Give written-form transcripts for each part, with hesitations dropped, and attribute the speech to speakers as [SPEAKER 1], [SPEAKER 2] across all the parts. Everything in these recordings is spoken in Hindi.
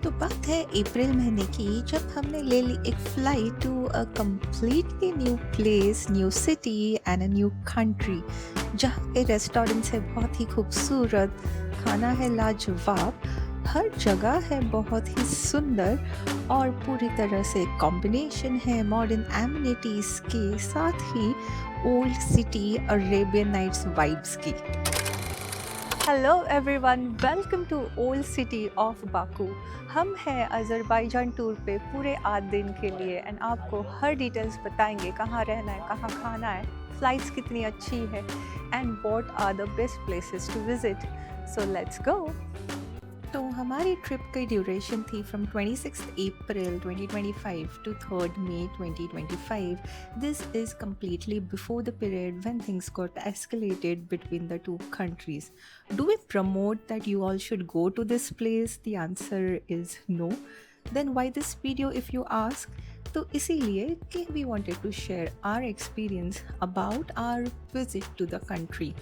[SPEAKER 1] तो बात है अप्रैल महीने की जब हमने ले ली एक flight to a completely new place, new city and a new country जहाँ के रेस्टोरेंट्स है बहुत ही खूबसूरत, खाना है लाजवाब, हर जगह है बहुत ही सुंदर और पूरी तरह से कॉम्बिनेशन है मॉडर्न एमिनिटीज के साथ ही old city Arabian nights vibes की। Hello everyone, welcome to old city of Baku. हम हैं अज़रबैजान टूर पे पूरे 8 दिन के लिए एंड आपको हर डिटेल्स बताएंगे कहाँ रहना है, कहाँ खाना है, फ्लाइट्स कितनी अच्छी है and what are the best places to visit. So let's go. तो हमारी ट्रिप की ड्यूरेशन थी from 26 April 2025 to 3rd May 2025. This is completely before the period when things got escalated between the two countries. Do we promote that you all should go to this place? The answer is no. Then why this video if you ask? तो इसीलिए कि we wanted to share our experience about our visit to the country.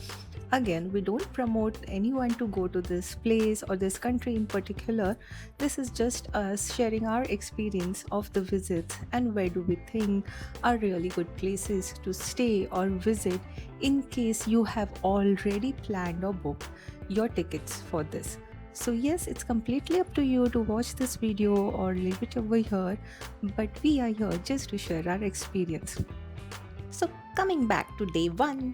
[SPEAKER 1] Again, we don't promote anyone to go to this place or this country in particular. This is just us sharing our experience of the visits and where do we think are really good places to stay or visit in case you have already planned or booked your tickets for this. So yes, it's completely up to you to watch this video or leave it over here, but we are here just to share our experience. So coming back to day 1,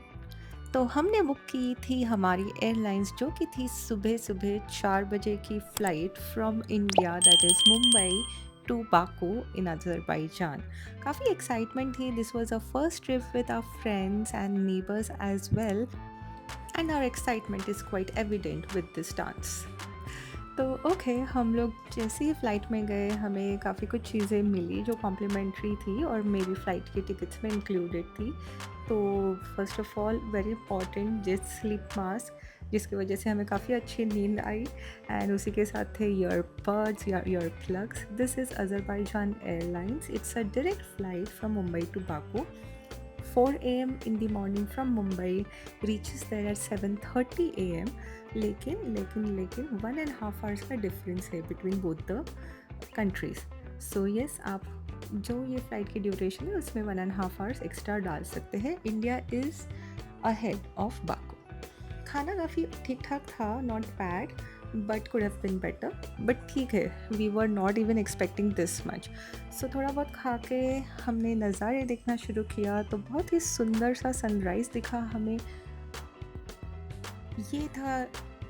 [SPEAKER 1] तो हमने बुक की थी हमारी एयरलाइंस जो कि थी सुबह सुबह 4 बजे की flight from India, that is Mumbai to Baku in Azerbaijan. काफ़ी एक्साइटमेंट थी। This was a first trip with our friends and neighbours as well and our excitement is quite evident with this dance. तो ओके, हम लोग जैसे ही फ़्लाइट में गए हमें काफ़ी कुछ चीज़ें मिली जो कॉम्प्लीमेंट्री थी और मेरी फ़्लाइट की टिकट्स में इंक्लूडेड थी। तो first of all very important jet sleep mask, जिसकी वजह से हमें काफ़ी अच्छी नींद आई एंड उसी के साथ थे ईयरबड्स या ear plugs. This is Azerbaijan Airlines. It's a direct flight from Mumbai to Baku. 4 a.m. in the morning from Mumbai, reaches there at 7:30 a.m. लेकिन 1.5 hours का डिफरेंस है between both the countries. So yes, आप जो ये फ़्लाइट की ड्यूरेशन है उसमें 1.5 hours एक्स्ट्रा डाल सकते हैं। India is ahead of Baku. खाना काफ़ी ठीक ठाक था, not bad but could have been better, but ठीक है, we were not even expecting this much. So थोड़ा बहुत खा के हमने नज़ारे देखना शुरू किया तो बहुत ही सुंदर सा सनराइज़ दिखा हमें। ये था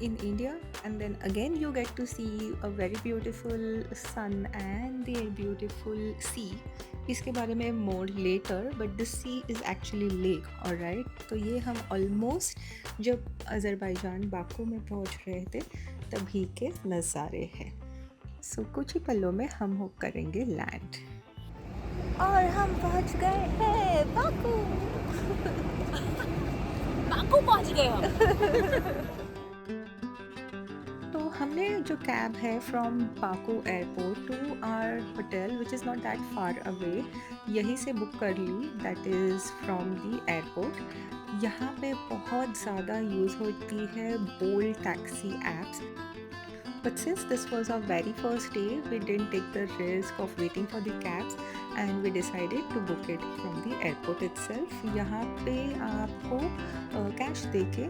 [SPEAKER 1] in India, and then again you get to see a very beautiful sun and the beautiful sea. इसके बारे में more later, but the sea is actually lake, alright? तो ये हम almost जब अज़रबैजान बाकू में पहुंच रहे थे तभी के नज़ारे हैं। सो कुछ ही पलों में हम हो करेंगे लैंड और हम पहुंच गए हैं बाकू।
[SPEAKER 2] बाकू पहुंच गए हम।
[SPEAKER 1] तो हमने जो कैब है from Baku airport to our hotel which is not that far away, यहीं से बुक कर ली, that is from the airport. यहाँ पे बहुत ज़्यादा यूज़ होती है Bolt taxi apps, but since this was our very first day, we didn't take the risk of waiting for the cabs and we decided to book it from the airport itself. यहाँ पे आपको कैश देके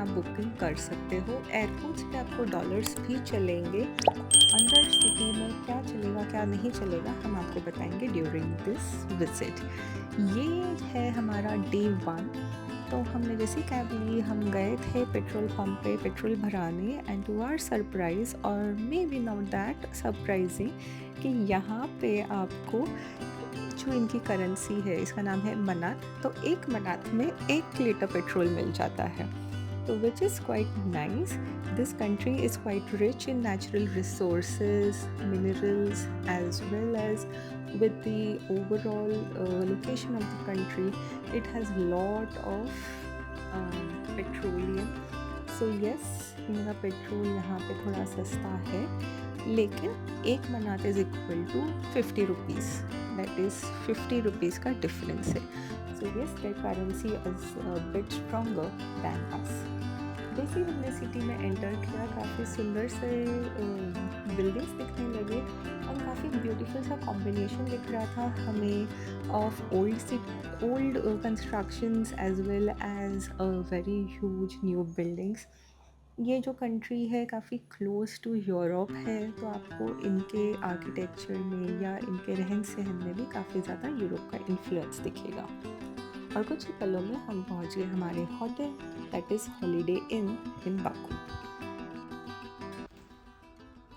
[SPEAKER 1] आप बुकिंग कर सकते हो। एयरपोर्ट्स पे आपको डॉलर्स भी चलेंगे। अंदर सिटी में क्या चलेगा क्या नहीं चलेगा हम आपको बताएंगे ड्यूरिंग दिस विजिट। ये है हमारा डे 1। तो हमने जैसी कैब ली हम गए थे पेट्रोल पंप पे पेट्रोल भराने एंड टू आवर सरप्राइज़ और may be not that surprising कि यहाँ पे आपको जो इनकी करेंसी है इसका नाम है मनात, तो 1 मनात में 1 लीटर पेट्रोल मिल जाता है। तो which is quite nice. This country is quite rich in natural resources, minerals, as well as with the overall location of the country, it has lot of petroleum. So yes, इनका पेट्रोल यहाँ पे थोड़ा सस्ता है, लेकिन 1 manat is equal to 50 rupees, that is 50 rupees का डिफरेंस है। So yes, their currency is a bit stronger than us. जैसे ही हमने सिटी में एंटर किया काफ़ी सुंदर से बिल्डिंग्स दिखने लगे और काफ़ी ब्यूटीफुल सा कॉम्बिनेशन दिख रहा था हमें of old constructions as well as a very huge new buildings. ये जो कंट्री है काफ़ी क्लोज टू यूरोप है, तो आपको इनके आर्किटेक्चर में या इनके रहन सहन में भी काफ़ी ज़्यादा यूरोप का इन्फ्लुएंस दिखेगा। और कुछ ही पलों में हम पहुंच गए हमारे hotel, that is holiday in Baku.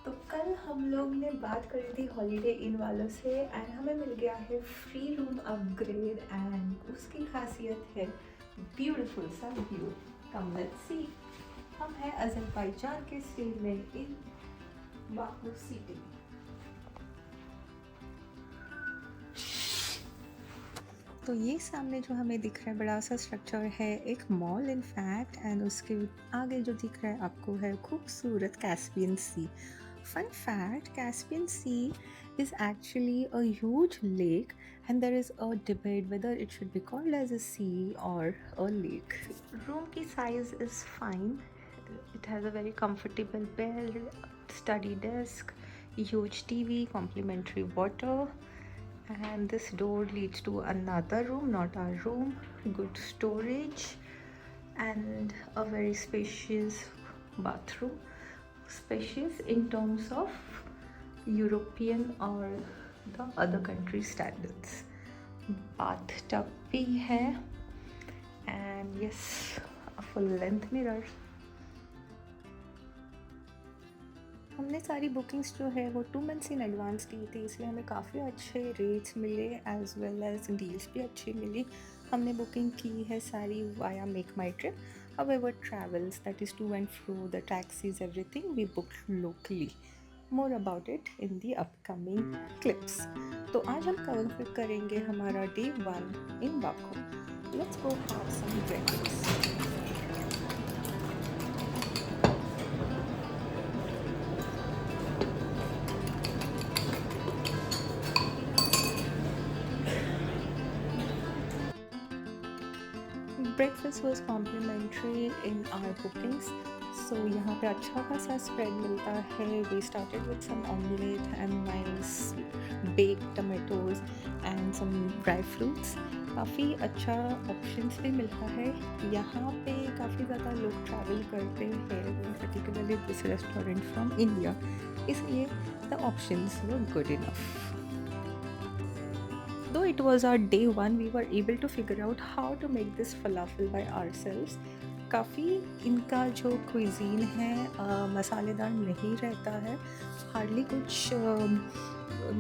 [SPEAKER 1] तो कल हम लोग ने बात करी थी हॉलीडे इन वालों से एंड हमें मिल गया है फ्री रूम अपग्रेड एंड उसकी खासियत है ब्यूटीफुल सा व्यू। Come let's see. हम हैं अज़रबैजान के स्टेट में इन बाकू सिटी। तो ये सामने जो हमें दिख रहा है बड़ा सा स्ट्रक्चर है एक मॉल इन फैक्ट, एंड उसके आगे जो दिख रहा है आपको है खूबसूरत Caspian Sea. Fun fact, Caspian Sea is actually a huge lake and there is a debate whether it should be called as a sea or a lake. Room की size is fine. It has a very comfortable bed, study desk, huge TV, complimentary water, and this door leads to another room, not our room. Good storage and a very spacious bathroom. Spacious in terms of European or the other country standards. Bathtub भी है and yes, a full length mirror. हमने सारी बुकिंग्स जो है वो 2 मंथ्स इन एडवांस की थी, इसलिए हमें काफ़ी अच्छे रेट्स मिले एज वेल एज डील्स भी अच्छी मिली। हमने बुकिंग की है सारी via make my trip. However, travels, that is to and fro, the taxis, everything we booked locally. More about it in the upcoming clips. तो आज हम कवर करेंगे हमारा day 1 in Baku. Let's go have some breakfast. Breakfast was complimentary in our bookings. So यहाँ पे अच्छा खासा स्प्रेड मिलता है। We started with some omelette and nice baked tomatoes and some dry fruits. काफ़ी अच्छा ऑप्शंस भी मिलता है यहाँ पे। काफ़ी ज़्यादा लोग ट्रैवल करते हैं, particularly this restaurant from India, इसलिए the options were good enough. Though it was our day 1, we were able to figure out how to make this falafel by ourselves. काफ़ी इनका जो क्विजीन है मसालेदार नहीं रहता है, हार्डली कुछ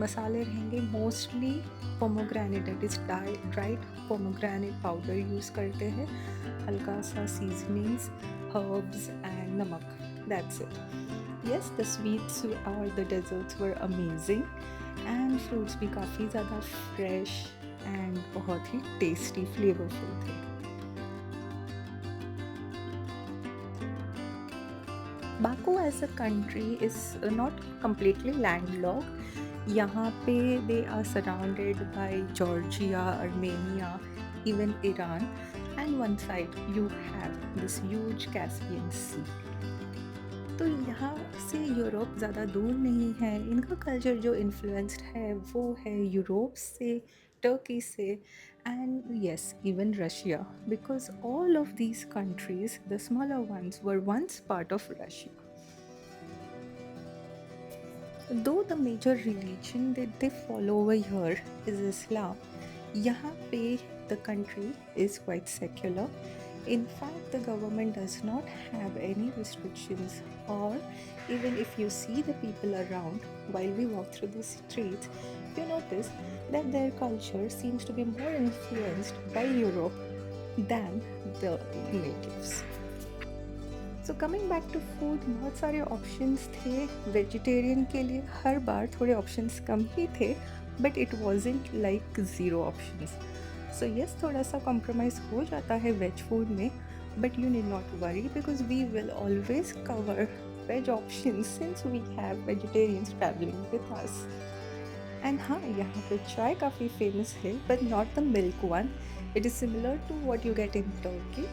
[SPEAKER 1] मसाले रहेंगे। Mostly pomegranate, that is dried pomegranate powder use करते हैं, हल्का सा सीजनिंग्स, हर्ब्स एंड नमक, that's it. Yes, the sweets और the desserts were amazing and fruits भी काफ़ी ज़्यादा फ्रेश एंड बहुत ही टेस्टी फ्लेवरफुल थे। Baku as a country is not completely landlocked. यहाँ पे they are surrounded by Georgia, Armenia, even Iran, and one side you have this huge Caspian sea. तो यहाँ से यूरोप ज़्यादा दूर नहीं है। इनका कल्चर जो इन्फ्लुएंस्ड है वो है यूरोप से, टर्की से, and yes even Russia, because all of these countries, the smaller ones, were once part of Russia. Though the major religion that they follow over here is Islam, यहाँ पे the country is quite secular. In fact, the government does not have any restrictions, or even if you see the people around while we walk through the streets, you notice that their culture seems to be more influenced by Europe than the natives. So coming back to food, बहुत सारे ऑप्शंस थे। वेजिटेरियन के लिए हर बार थोड़े ऑप्शंस कम ही थे, but it wasn't like zero options. So yes, थोड़ा सा कॉम्प्रोमाइज़ हो जाता है वेज फूड में, but you need not worry because we will always cover veg options since we have vegetarians travelling with us. And हाँ, यहाँ पे चाय काफ़ी फेमस है, but not the milk one. It is similar to what you get in Turkey,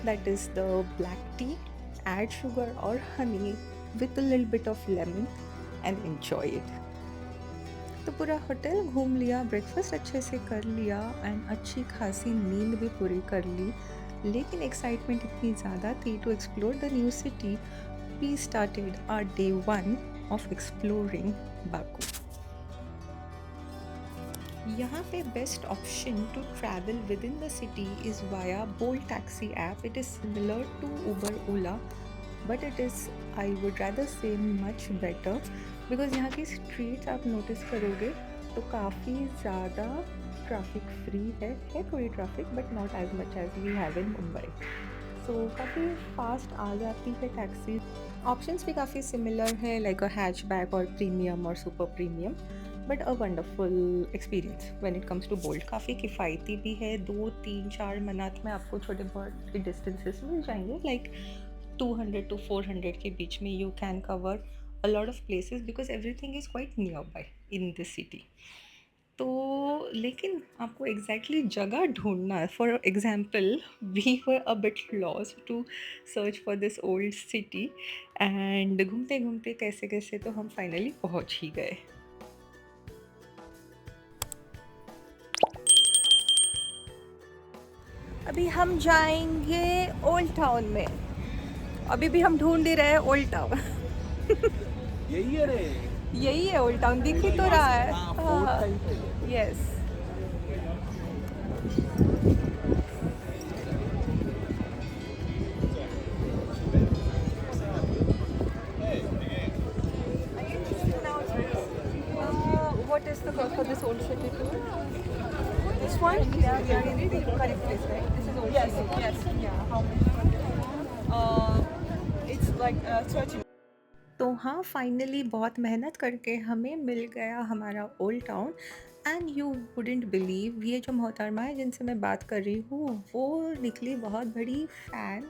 [SPEAKER 1] that is the black tea, add sugar or honey with a little bit of lemon, and enjoy it. तो पूरा होटल घूम लिया, ब्रेकफास्ट अच्छे से कर लिया एंड अच्छी खासी नींद भी पूरी कर ली। लेकिन एक्साइटमेंट इतनी ज़्यादा थी to explore the new city, we started our day 1 of exploring Baku. यहाँ पे best option to travel within the city is via Bolt taxi app. It is similar to Uber Ola, but it is, I would rather say, much better because यहाँ की स्ट्रीट्स आप नोटिस करोगे तो काफ़ी ज़्यादा ट्रैफिक फ्री है थोड़ी traffic, but not as much as we have in Mumbai. So काफ़ी फास्ट आ जाती है टैक्सी। ऑप्शंस भी काफ़ी सिमिलर है, लाइक अ हैचबैक और प्रीमियम और super premium, but a wonderful experience when it comes to Bolt. काफ़ी किफ़ायती भी है, 2-3-4 मिनट में आपको छोटे बहुत डिस्टेंसेस मिल जाएंगे, लाइक 200 to 400 के बीच में you can cover a lot of places because everything is quite nearby in the city. तो लेकिन आपको एग्जैक्टली जगह ढूंढना है। For example we were a bit lost to search for this old city and घूमते घूमते कैसे कैसे तो हम फाइनली पहुंच ही गए। अभी हम जाएंगे ओल्ड टाउन में। अभी भी हम ढूंढ ही रहे हैं ओल्ड टाउन।
[SPEAKER 3] यही है रे।
[SPEAKER 1] यही है ओल्ड टाउन, दिख ही तो रहा है। हाँ, yes. What is the cost for this old city tour? This one? Yeah, we are in the correct place, right? This is old city.
[SPEAKER 3] Yes.
[SPEAKER 1] Yeah, how much?
[SPEAKER 3] It's like 30.
[SPEAKER 1] तो हाँ, फाइनली बहुत मेहनत करके हमें मिल गया हमारा old town. And you wouldn't believe, ये जो मोहतरमा है जिनसे मैं बात कर रही हूँ वो निकली बहुत बड़ी fan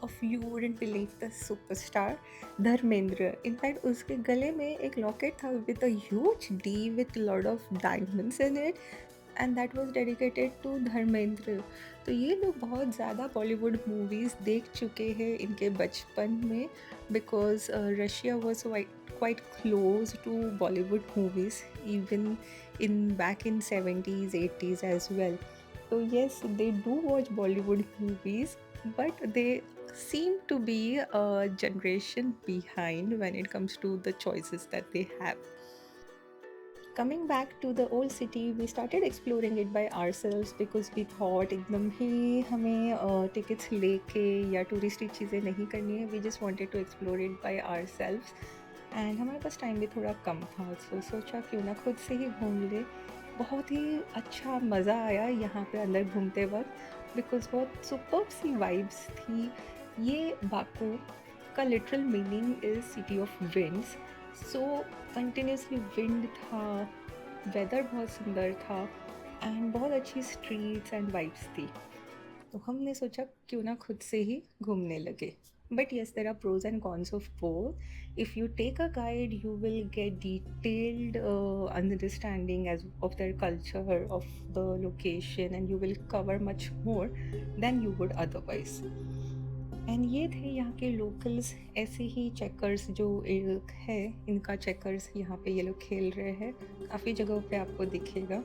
[SPEAKER 1] of, you wouldn't believe, the superstar Dharmendra. In fact उसके गले में एक लॉकेट था with a huge D with lot of diamonds in it and that was dedicated to Dharmendra. तो ये लोग बहुत ज़्यादा बॉलीवुड मूवीज़ देख चुके हैं इनके बचपन में, because Russia was quite close to Bollywood movies even in back in 70s 80s as well. So yes, they do watch Bollywood movies, but they seem to be a generation behind when it comes to the choices that they have. Coming back to the old city, we started exploring it by ourselves because we thought एकदम ही हमें टिकट्स लेके या टूरिस्टी चीज़ें नहीं करनी है। We just wanted to explore it by ourselves and हमारे पास टाइम भी थोड़ा कम था, तो सोचा क्यों ना खुद से ही घूम ले। बहुत ही अच्छा मज़ा आया यहाँ पे अंदर घूमते वक्त बिकॉज बहुत सुपर्ब सी वाइब्स थी। ये बाकू का literal meaning is city of winds. So continuously wind था, वेदर बहुत सुंदर था एंड बहुत अच्छी स्ट्रीट्स एंड वाइब्स थी। तो हमने सोचा क्यों ना खुद से ही घूमने लगे। But yes, there are pros and cons of both. If you take a guide you will get detailed understanding as of their culture, of the location, and you will cover much more than you would otherwise. And ये थे यहाँ के लोकल्स। ऐसे ही चेकर्स जो एक है, इनका चेकर्स यहाँ पे ये लोग खेल रहे हैं, काफ़ी जगहों पे आपको दिखेगा।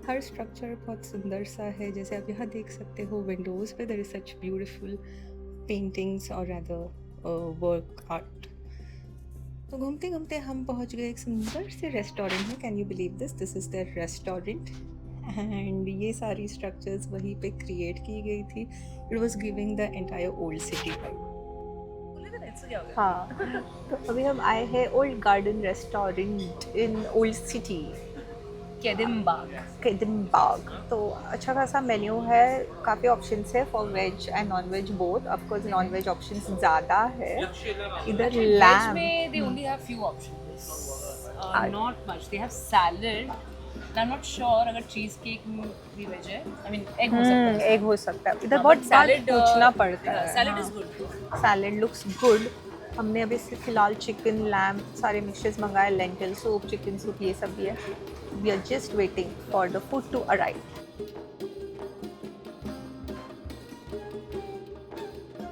[SPEAKER 1] हर स्ट्रक्चर बहुत सुंदर सा है, जैसे आप यहाँ देख सकते हो विंडोज़ पे there is such beautiful paintings और अदर वर्क आर्ट। तो घूमते घूमते हम पहुँच गए एक सुंदर से रेस्टोरेंट में। Can you believe this, this is their restaurant and ये सारी स्ट्रक्चर्स वहीं पे क्रिएट की गई थी। It was giving the entire old city vibe. हाँ, तो अभी हम आए हैं Old Garden restaurant in old city, केदिमबाग। तो अच्छा खासा मेन्यू है, काफ़ी ऑप्शंस है for veg and non veg both. Of course non veg options ज़्यादा है। इधर लैम
[SPEAKER 2] में they only have few options. Not much. They have salad. I'm not sure अगर चीज केक भी वेज है। I mean egg हो सकता है।
[SPEAKER 1] एग हो सकता है। इधर
[SPEAKER 2] हाँ,
[SPEAKER 1] बहुत
[SPEAKER 2] but
[SPEAKER 1] बात
[SPEAKER 2] salad,
[SPEAKER 1] पूछना पड़ता है।
[SPEAKER 2] Salad is good.
[SPEAKER 1] Salad looks good. हमने अभी फिलहाल चिकन, लैम, सारे मिक्सचर्स मंगाए, लेंटिल सूप, चिकन सूप, ये सब भी है। We are just waiting for the food to arrive.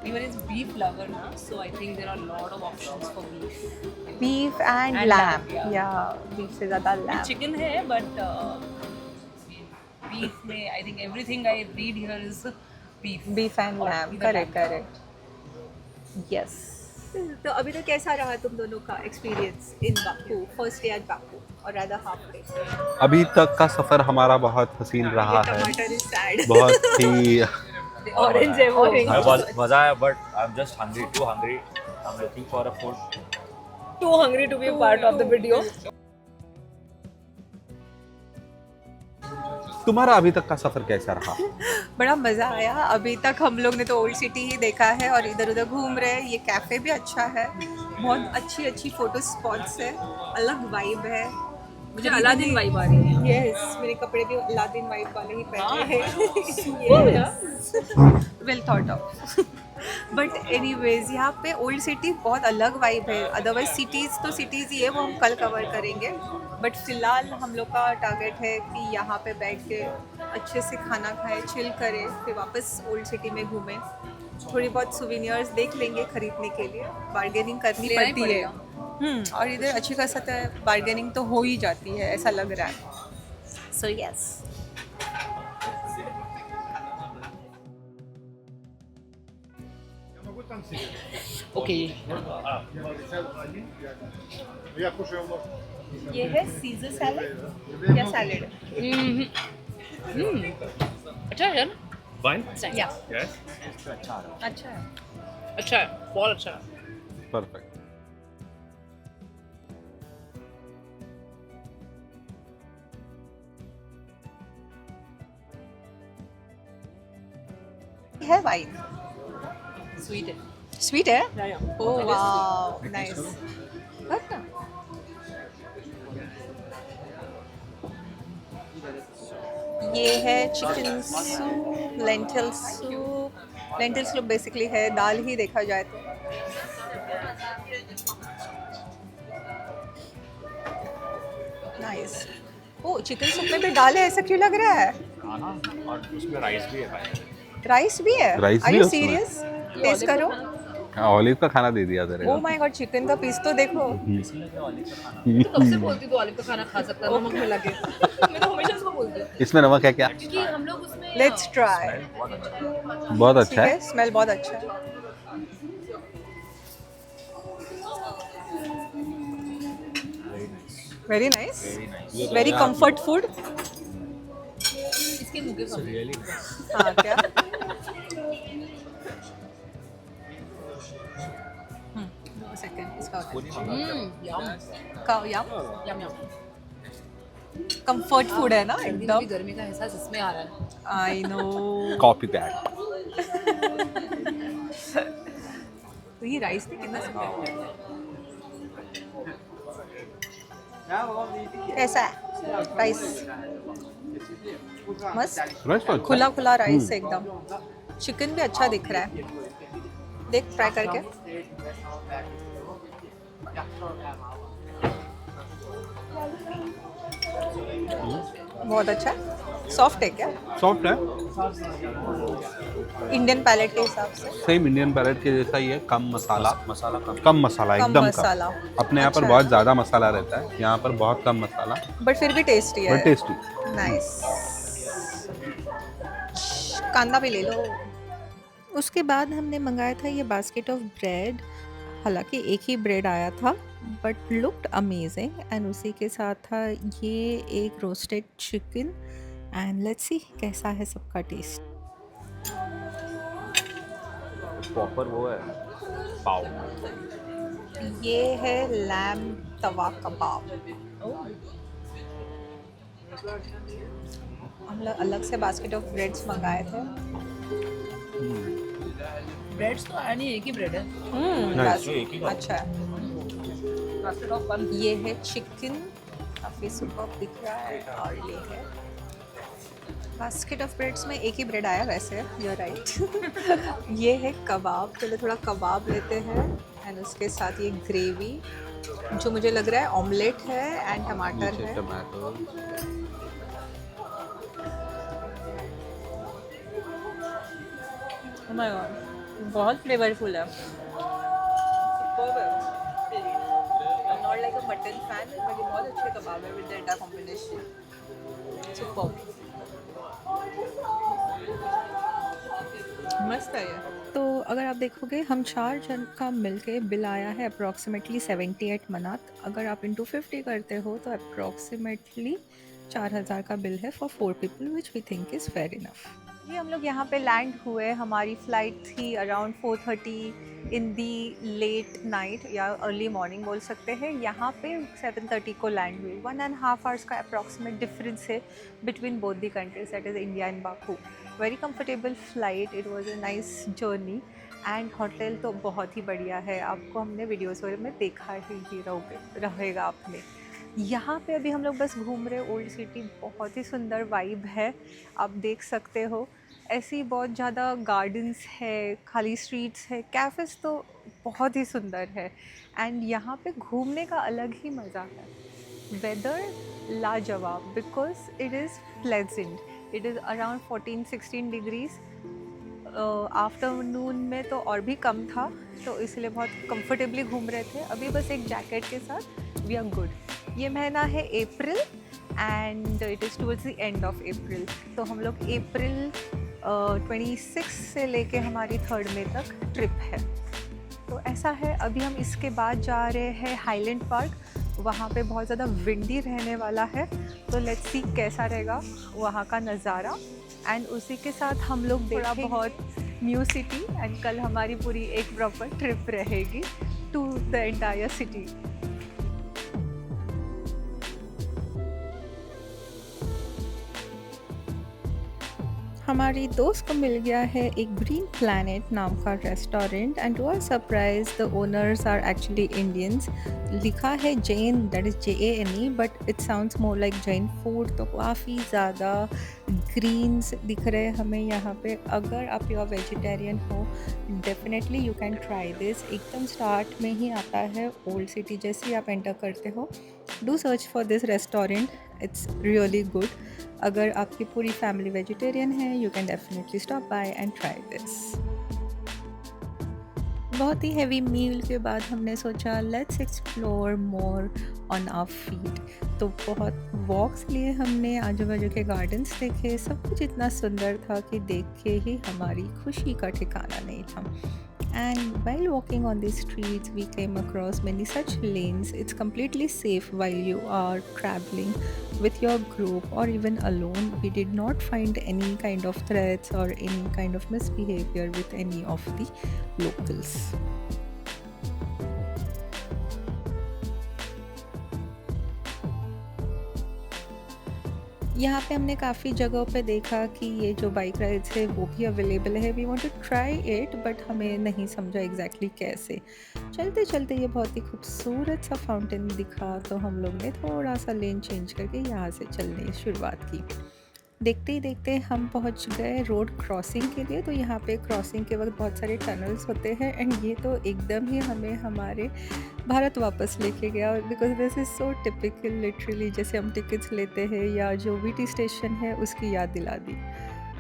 [SPEAKER 2] Everyone is beef lover now, so I think there are a lot of options for beef.
[SPEAKER 1] Beef and
[SPEAKER 2] And
[SPEAKER 1] lamb,
[SPEAKER 2] lamb, yeah.
[SPEAKER 1] या बीफ से ज़्यादा लैम।
[SPEAKER 2] चिकन है बट बीफ में I think everything I read here is beef
[SPEAKER 1] beef and lamb, correct correct, yes. तो अभी तक कैसा रहा तुम दोनों का experience in Baku, first day at Baku और रादर हाफ डे?
[SPEAKER 4] अभी तक का सफ़र हमारा बहुत हसीन रहा है,
[SPEAKER 1] टमाटर इज सैड,
[SPEAKER 4] बहुत ही
[SPEAKER 1] ऑरेंज है वो,
[SPEAKER 5] मजा आया but I am just hungry, too hungry. I am looking for a food.
[SPEAKER 2] Too hungry to be a part of the video.
[SPEAKER 4] तुम्हारा अभी तक का सफ़र कैसा रहा?
[SPEAKER 1] बड़ा मज़ा आया। अभी तक हम लोग ने तो ओल्ड सिटी ही देखा है और इधर उधर घूम रहे हैं। ये कैफ़े भी अच्छा है, बहुत अच्छी अच्छी फ़ोटो स्पॉट्स है, अलग वाइब है।
[SPEAKER 2] मुझे अलादीन वाइब आ रही है।
[SPEAKER 1] यस, मेरे कपड़े भी अलादीन वाइब वाले ही पहने हैं। Well thought of. But anyways यहाँ पे ओल्ड सिटी बहुत अलग वाइब है। अदरवाइज सिटीज़ तो सिटीज़ ही है, वो हम कल कवर करेंगे। बट फिलहाल हम लोग का टारगेट है कि यहाँ पे बैठ के अच्छे से खाना खाएं, चिल करें, फिर वापस ओल्ड सिटी में घूमें, थोड़ी बहुत सुविनियर्स देख लेंगे खरीदने के लिए। बार्गेनिंग करनी
[SPEAKER 2] लेना ही
[SPEAKER 1] पड़ती है। और इधर अच्छी खासा बार्गेनिंग तो हो ही जाती है, ऐसा लग रहा है। So yes.
[SPEAKER 2] ओके,
[SPEAKER 1] ये है सीजर सैलेड या सैलेड?
[SPEAKER 2] अच्छा है यार।
[SPEAKER 5] Fine?
[SPEAKER 1] या
[SPEAKER 5] Yes.
[SPEAKER 1] अच्छा है।
[SPEAKER 2] अच्छा है, बहुत अच्छा है।
[SPEAKER 4] परफेक्ट।
[SPEAKER 1] है वाइन,
[SPEAKER 2] स्वीट है।
[SPEAKER 1] स्वीट है।
[SPEAKER 2] या
[SPEAKER 1] ओह वाओ, नाइस। ये है chicken soup, lentil soup. Lentil soup basically है दाल ही देखा जाए तो। नाइस। ओ, चिकन सूप में भी दाल है, ऐसा क्यों लग रहा है?
[SPEAKER 5] हाँ, और उसमें राइस भी है।
[SPEAKER 1] राइस भी है?
[SPEAKER 4] राइस
[SPEAKER 1] आर
[SPEAKER 4] भी
[SPEAKER 1] यू
[SPEAKER 4] है उसमें?
[SPEAKER 1] सीरियस? टेस्ट करो।
[SPEAKER 4] ऑलिव का खाना दे दिया तेरे
[SPEAKER 1] ओ
[SPEAKER 4] को।
[SPEAKER 1] माय गॉड, चिकन का पीस तो देखो।
[SPEAKER 2] तो कब से बोलती तू ऑलिव का खाना खा सकता है नमक मिला के? मैं तो हमेशा उसको बोलती हूँ
[SPEAKER 4] इसमें नमक है क्या?
[SPEAKER 2] क्योंकि हम लोग उसमें
[SPEAKER 1] लेट्स ट्राई।
[SPEAKER 4] बहुत
[SPEAKER 1] ठीक
[SPEAKER 4] अच्छा
[SPEAKER 1] है,
[SPEAKER 4] है।
[SPEAKER 1] स्मेल बहुत अच्छा है। Very nice, very comfort food.
[SPEAKER 2] इसके मुंह के सामने।
[SPEAKER 1] हाँ क्या? सेकंड इसका
[SPEAKER 2] यम यम।
[SPEAKER 1] कंफर्ट फूड है ना
[SPEAKER 2] एकदम
[SPEAKER 1] एकदम।
[SPEAKER 2] गर्मी का एहसास इसमें आ रहा है।
[SPEAKER 1] I know.
[SPEAKER 4] Copy that.
[SPEAKER 1] तो ये राइस भी कितना सुंदर है। कैसा है राइस? मस्त,
[SPEAKER 4] राइस तो अच्छा
[SPEAKER 1] खुला
[SPEAKER 4] है।
[SPEAKER 1] खुला राइस एकदम। चिकन भी अच्छा दिख रहा है, देख ट्राई करके। बहुत अच्छा है। सॉफ्ट है क्या?
[SPEAKER 4] सॉफ्ट है,
[SPEAKER 1] इंडियन पैलेट के हिसाब से।
[SPEAKER 4] सेम इंडियन पैलेट के जैसा ही है। कम मसाला
[SPEAKER 5] मसाला कम।
[SPEAKER 4] कम मसाला,
[SPEAKER 1] कम
[SPEAKER 4] एकदम
[SPEAKER 1] मसाला।
[SPEAKER 4] कम। अपने यहाँ पर
[SPEAKER 1] अच्छा
[SPEAKER 4] बहुत
[SPEAKER 1] है।
[SPEAKER 4] ज़्यादा मसाला रहता है, यहाँ पर बहुत कम मसाला,
[SPEAKER 1] बट फिर भी टेस्टी है।
[SPEAKER 4] But tasty.
[SPEAKER 1] नाइस। कांदा भी ले लो। उसके बाद हमने मंगाया था ये बास्केट ऑफ ब्रेड। हालांकि एक ही ब्रेड आया था, बट लुक्ड अमेजिंग। एंड उसी के साथ था ये एक roasted chicken. And let's see कैसा है सबका टेस्ट।
[SPEAKER 5] प्रॉपर वो है पाव।
[SPEAKER 1] ये है लैम तवा कबाब। हम लोग अलग से बास्केट ऑफ ब्रेड्स मंगाए थे।
[SPEAKER 2] ब्रेड्स तो है नहीं, एक ही ब्रेड है।
[SPEAKER 4] Nice.
[SPEAKER 5] एक ही का।
[SPEAKER 1] अच्छा है।
[SPEAKER 2] Basket of one.
[SPEAKER 1] ये है चिकन, काफ़ी सुपर दिख रहा है। और ये है बास्केट ऑफ ब्रेड्स में एक ही ब्रेड आया वैसे, यू राइट। ये है कबाब। चलो थोड़ा कबाब लेते हैं। एंड उसके साथ ये ग्रेवी, जो मुझे लग रहा है ऑमलेट है एंड टमाटर है।
[SPEAKER 4] टमाटो।
[SPEAKER 1] Oh my God, बहुत फ्लेवरफुल है। not like a mutton fan, but ये बहुत अच्छे kebab है with the entire combination. Superb. मस्त है ये। तो अगर आप देखोगे हम 4 जन का मिलके बिल आया है अप्रॉक्सीमेटली 78 मनात। अगर आप इंटू 50 करते हो तो अप्रॉक्सीमेटली 4000 का बिल है for 4 people, which we think is fair enough. जी हम लोग यहाँ पे लैंड हुए। हमारी फ़्लाइट थी अराउंड 4:30 इन दी लेट नाइट या अर्ली मॉर्निंग बोल सकते हैं। यहाँ पे 7:30 को लैंड हुई। 1.5 आवर्स का अप्रॉक्सीमेट डिफरेंस है between both the countries, that is India and Baku. Very comfortable flight, it was a nice journey and hotel तो बहुत ही बढ़िया है। आपको हमने वीडियोस वगैरह में देखा ही रहेगा आपने। यहाँ पे अभी हम लोग बस घूम रहे। ओल्ड सिटी बहुत ही सुंदर वाइब है, आप देख सकते हो। ऐसी बहुत ज़्यादा गार्डन्स है, खाली स्ट्रीट्स है, कैफ़ेज़ तो बहुत ही सुंदर है एंड यहाँ पे घूमने का अलग ही मज़ा है। वेदर लाजवाब because it is pleasant. It is around 14-16 degrees. Afternoon में तो और भी कम था, तो इसलिए बहुत कंफर्टेबली घूम रहे थे। अभी बस एक जैकेट के साथ वी आर गुड। ये महीना है April and it is towards the end of April. तो हम लोग अप्रैल 26 से लेके हमारी 3rd मई तक ट्रिप है। तो ऐसा है। अभी हम इसके बाद जा रहे हैं हाईलैंड पार्क। वहाँ पे बहुत ज़्यादा विंडी रहने वाला है, तो लेट्स सी कैसा रहेगा वहाँ का नज़ारा। एंड उसी के साथ हम लोग थोड़ा बहुत न्यू सिटी एंड कल हमारी पूरी एक प्रॉपर ट्रिप रहेगी टू द एंटायर सिटी। हमारी दोस्त को मिल गया है एक ग्रीन प्लैनेट नाम का restaurant and to our surprise the owners are actually Indians. लिखा है Jane, that is JANE, but it sounds more like Jain food. तो काफ़ी ज़्यादा ग्रीन्स दिख रहे हैं हमें यहाँ पे। अगर आप प्योर वेजिटेरियन हो definitely you can try this. एकदम स्टार्ट में ही आता है ओल्ड सिटी, जैसे ही आप एंटर करते हो do search for this restaurant, it's really good. अगर आपकी पूरी फैमिली वेजिटेरियन है you can definitely stop by and try this. बहुत ही हैवी मील के बाद हमने सोचा let's explore more on our feet. तो बहुत वॉक्स लिए हमने, आजू बाजू के गार्डन्स देखे। सब कुछ इतना सुंदर था कि देख के ही हमारी खुशी का ठिकाना नहीं था। And while walking on these streets, we came across many such lanes. It's completely safe while you are traveling with your group or even alone. We did not find any kind of threats or any kind of misbehavior with any of the locals. यहाँ पे हमने काफ़ी जगहों पे देखा कि ये जो बाइक राइड्स है वो भी अवेलेबल है। We want to try it but हमें नहीं समझा एग्जैक्टली कैसे। चलते चलते ये बहुत ही खूबसूरत सा फाउंटेन दिखा, तो हम लोग ने थोड़ा सा लेन चेंज करके यहाँ से चलने की शुरुआत की। देखते ही देखते हम पहुँच गए रोड क्रॉसिंग के लिए। तो यहाँ पे क्रॉसिंग के वक्त बहुत सारे टनल्स होते हैं एंड ये तो एकदम ही हमें हमारे भारत वापस लेके गया, because this is so typical. Literally जैसे हम टिकट्स लेते हैं या जो VT स्टेशन है उसकी याद दिला दी।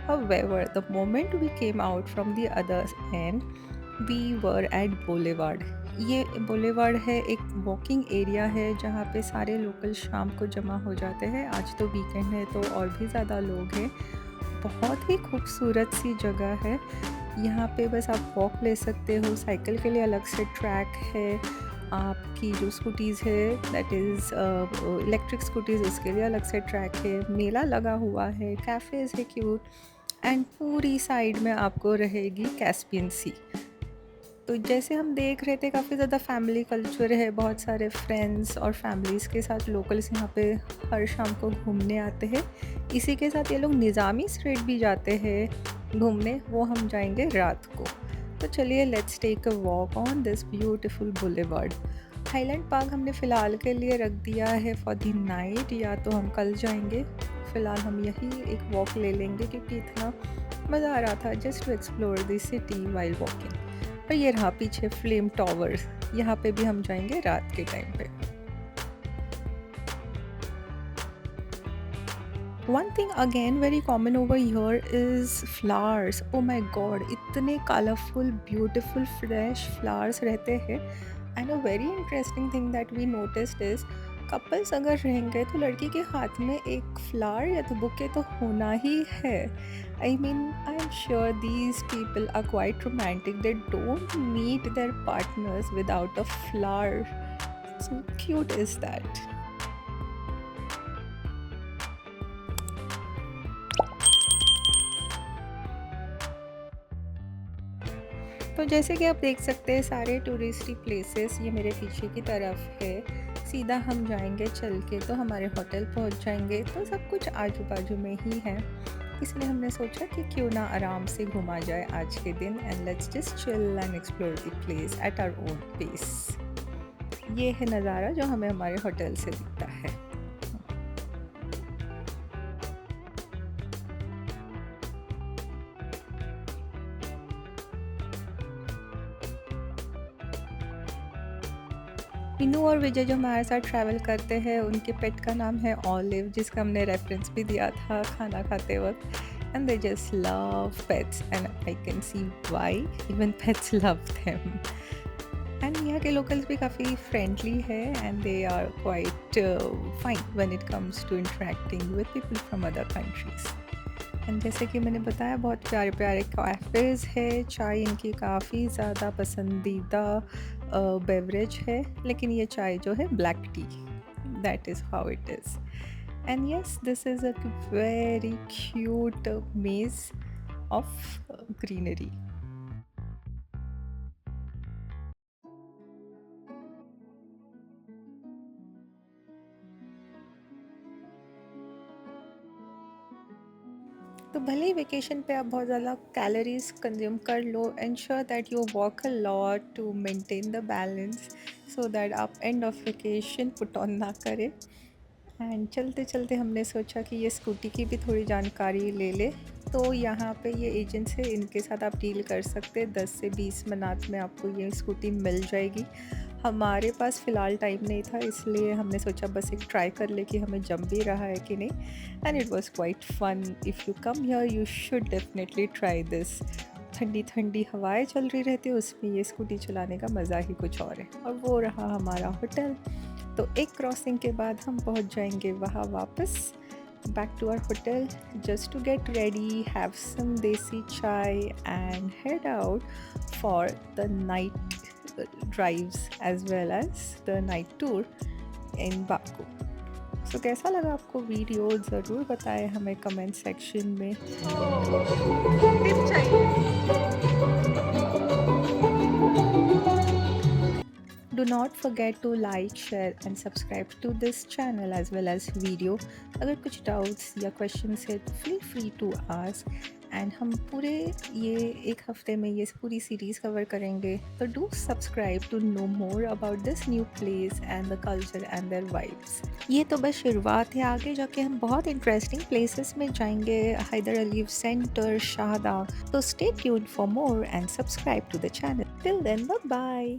[SPEAKER 1] However, the moment we came out from the other end, we were at Boulevard. ये बोलेवार्ड है, एक वॉकिंग एरिया है जहाँ पे सारे लोकल शाम को जमा हो जाते हैं। आज तो वीकेंड है तो और भी ज़्यादा लोग हैं। बहुत ही खूबसूरत सी जगह है। यहाँ पे बस आप वॉक ले सकते हो, साइकिल के लिए अलग से ट्रैक है, आपकी जो स्कूटीज़ है दैट इज़ इलेक्ट्रिक स्कूटीज़ उसके लिए अलग से ट्रैक है। मेला लगा हुआ है, कैफ़ेज़ है क्यूट एंड पूरी साइड में आपको रहेगी कैस्पियन सी। तो जैसे हम देख रहे थे काफ़ी ज़्यादा फैमिली कल्चर है, बहुत सारे फ्रेंड्स और फैमिलीज़ के साथ लोकल्स यहाँ पे हर शाम को घूमने आते हैं। इसी के साथ ये लोग निज़ामी स्ट्रीट भी जाते हैं घूमने, वो हम जाएंगे रात को। तो चलिए let's take a walk on this beautiful boulevard. Highland park हमने फ़िलहाल के लिए रख दिया है फॉर द नाइट, या तो हम कल जाएंगे। फ़िलहाल हम यही एक वॉक ले लेंगे क्योंकि इतना मज़ा आ रहा था just to explore the city while walking. और ये रहा पीछे फ्लेम टावर्स, यहाँ पे भी हम जाएंगे रात के टाइम पे। One thing again very common over here is flowers. Oh my god, इतने कलरफुल ब्यूटीफुल फ्रेश फ्लावर्स रहते हैं। And a very interesting thing that we noticed is couples अगर रहेंगे तो लड़की के हाथ में एक फ्लावर या तो बुके तो होना ही है. I mean I am sure these people are quite romantic. They don't meet their partners without a flower. So cute is that. तो जैसे कि आप देख सकते हैं सारे टूरिस्टी प्लेसेस ये मेरे पीछे की तरफ है. सीधा हम जाएंगे चल के तो हमारे होटल पहुंच जाएंगे, तो सब कुछ आजू बाजू में ही है. इसलिए हमने सोचा कि क्यों ना आराम से घुमा जाए आज के दिन, and let's just chill and explore the place at our own pace. ये है नज़ारा जो हमें हमारे होटल से दिखता है. मीनू और विजय जो हमारे साथ ट्रैवल करते हैं उनके पेट का नाम है ऑलिव, जिसका हमने रेफरेंस भी दिया था खाना खाते वक्त. And they just love pets and I can see why even pets love them. And यहाँ के लोकल्स भी काफ़ी फ्रेंडली है and they are quite fine when it comes to interacting with people from other countries. And जैसे कि मैंने बताया बहुत प्यारे प्यारे कैफ़ेज़ है. चाय इनकी काफ़ी ज़्यादा पसंदीदा बेवरेज है, लेकिन ये चाय जो है black T, that is how it is. And yes, this is a very cute मेज़ ऑफ ग्रीनरी. तो भले ही वेकेशन पे आप बहुत ज़्यादा कैलोरीज कंज्यूम कर लो, ensure that you walk a lot to maintain the balance, so that आप end of vacation put on ना करें. एंड चलते चलते हमने सोचा कि ये स्कूटी की भी थोड़ी जानकारी ले ले. तो यहाँ पे ये एजेंट्स है, इनके साथ आप डील कर सकते हैं. 10 से 20 मिनट में आपको ये स्कूटी मिल जाएगी. हमारे पास फ़िलहाल टाइम नहीं था, इसलिए हमने सोचा बस एक ट्राई कर ले कि हमें जम भी रहा है कि नहीं. And it was quite fun. If you come here you should definitely try this. ठंडी ठंडी हवाएं चल रही रहती है, उसमें ये स्कूटी चलाने का मज़ा ही कुछ और है. और वो रहा हमारा होटल. तो एक क्रॉसिंग के बाद हम पहुंच जाएंगे वहाँ वापस back to our hotel, just to get ready, have some desi chai and head out for the night drives as well as the night tour in Baku. So कैसा लगा आपको वीडियो ज़रूर बताएं हमें कमेंट सेक्शन में. Do not forget to like, share and subscribe to this channel as well as video. अगर कुछ doubts या questions है तो feel free to ask. And हम पूरे ये एक हफ्ते में ये पूरी सीरीज़ कवर करेंगे. तो do subscribe to know more about this new place and the culture and their vibes. ये तो बस शुरुआत है, आगे जाके हम बहुत इंटरेस्टिंग प्लेसेस में जाएंगे. हैदर अलीव सेंटर, शाहदा. तो stay tuned for more and subscribe to the channel. Till then bye bye.